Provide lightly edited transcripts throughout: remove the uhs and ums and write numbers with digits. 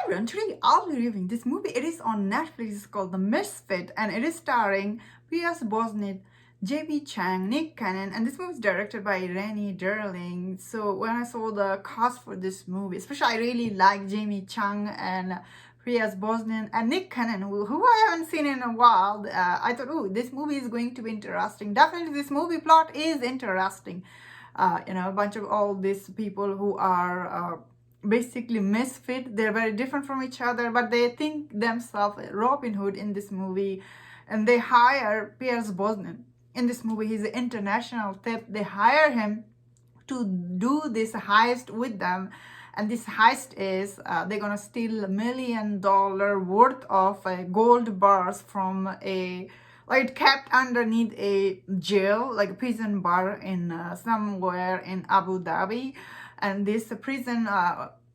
everyone, today I'll be reviewing this movie. It is on Netflix. It's called The Misfits, and it is starring Pierce Brosnan, JB Chang, Nick Cannon, and this movie is directed by Renny Darling. So when I saw the cast for this movie, especially I really like Jamie Chung and Pierce Brosnan and Nick Cannon, who I haven't seen in a while. I thought, oh, this movie is going to be interesting. Definitely, this movie plot is interesting. A bunch of all these people who are basically misfit. They're very different from each other, but they think themselves Robin Hood in this movie, and they hire Pierce Brosnan. In this movie, he's an international thief. They hire him to do this heist with them, and this heist is they're gonna steal $1 million worth of gold bars from a like kept underneath a jail, like a prison bar in somewhere in Abu Dhabi. And this prison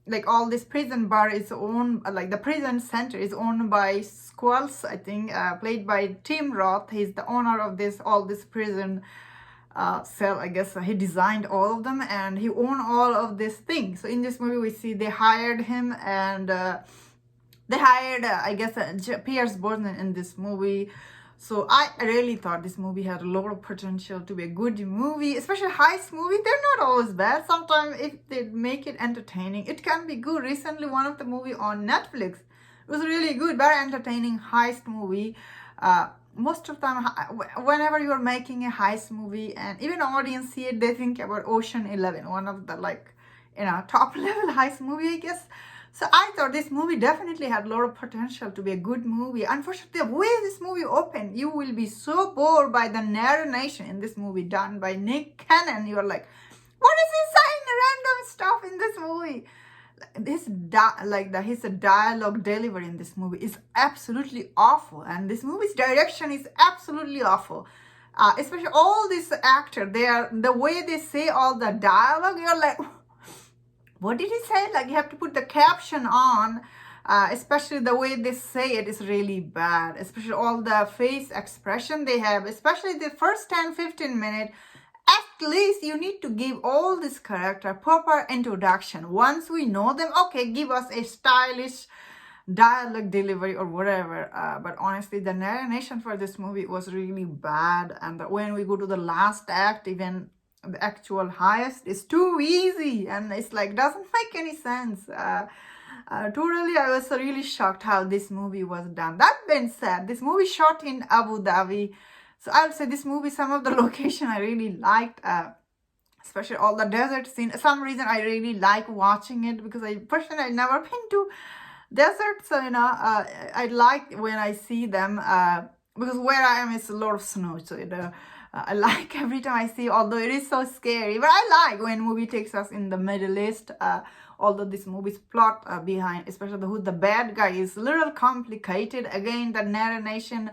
like all this prison bar is owned, like the prison center is owned by Squalls, I think, played by Tim Roth. He's the owner of all this prison cell. I guess he designed all of them, and he owned all of these things. So in this movie we see they hired him, and they hired I guess Pierce Brosnan in this movie. So I really thought this movie had a lot of potential to be a good movie, especially heist movie. They're not always bad. Sometimes if they make it entertaining, it can be good. Recently, one of the movie on Netflix was really good, very entertaining heist movie. Most of the time, whenever you are making a heist movie, and even audience see it, they think about Ocean 11, one of the top level heist movie, I guess. So I thought this movie definitely had a lot of potential to be a good movie. Unfortunately, the way this movie opened, you will be so bored by the narration in this movie done by Nick Cannon. You're like, what is he saying? Random stuff in this movie. His dialogue delivery in this movie is absolutely awful, and this movie's direction is absolutely awful. Especially all these actors, the way they say all the dialogue, you're like, what did he say? Like, you have to put the caption on, especially the way they say it is really bad. Especially all the face expression they have, especially the first 10-15 minutes. At least you need to give all this character proper introduction. Once we know them, okay, give us a stylish dialogue delivery or whatever. But honestly, the narration for this movie was really bad. And when we go to the last act, even the actual heist is too easy, and it's like doesn't make any sense. Totally, I was really shocked how this movie was done. That being said, this movie shot in Abu Dhabi, so I would say this movie, some of the location I really liked, especially all the desert scene. For some reason I really like watching it, because I personally never been to desert, so I like when I see them, because where I am is a lot of snow, so I like every time I see, although it is so scary. But I like when movie takes us in the Middle East. Although this movie's plot behind, especially who the bad guy is, a little complicated. Again, the narration,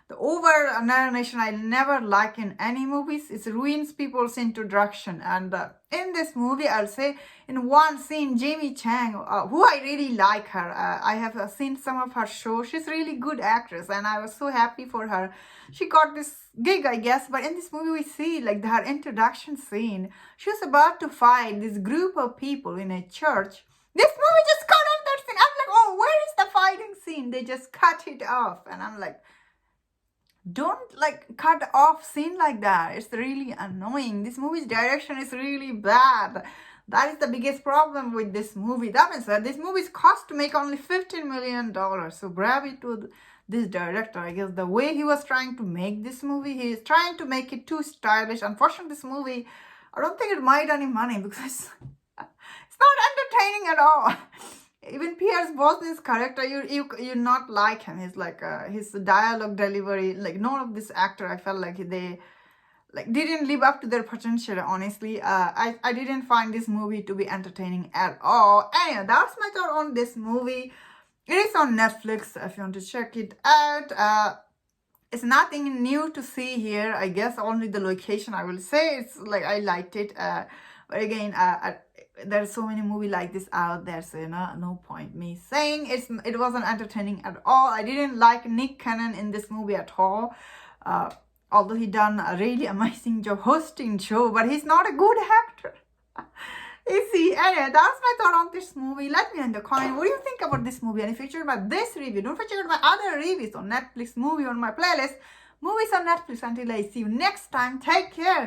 the over narration I never like in any movies. It ruins people's introduction. And in this movie, I'll say in one scene, Jamie Chang, who I really like her. I have seen some of her shows. She's really good actress, and I was so happy for her. She got this gig, I guess. But in this movie, we see like her introduction scene. She was about to fight this group of people in a church. This movie just cut off that scene. I'm like, oh, where is the fighting scene? They just cut it off. And I'm like, don't cut off scene like that. It's really annoying. This movie's direction is really bad. That is the biggest problem with this movie. That means that this movie's cost to make only $15 million. So bravo to this director. I guess the way he was trying to make this movie, he is trying to make it too stylish. Unfortunately, this movie, I don't think it made any money, because it's not entertaining at all. Even Pierce Brosnan's character, you not like him. He's like his dialogue delivery, like none of this actor, I felt like they didn't live up to their potential. Honestly, I didn't find this movie to be entertaining at all. Anyway, that's my thought on this movie. It is on Netflix if you want to check it out. It's nothing new to see here. I guess only the location, I will say. It's like I liked it. But again, there's so many movies like this out there, so no point me saying it wasn't entertaining at all. I didn't like Nick Cannon in this movie at all. Although he done a really amazing job hosting show, but he's not a good actor. You see, anyway, that's my thought on this movie. Let me know in the comment what do you think about this movie. And if you enjoyed my this review, don't forget to check out my other reviews on Netflix movie on my playlist. Movies on Netflix. Until I see you next time, take care.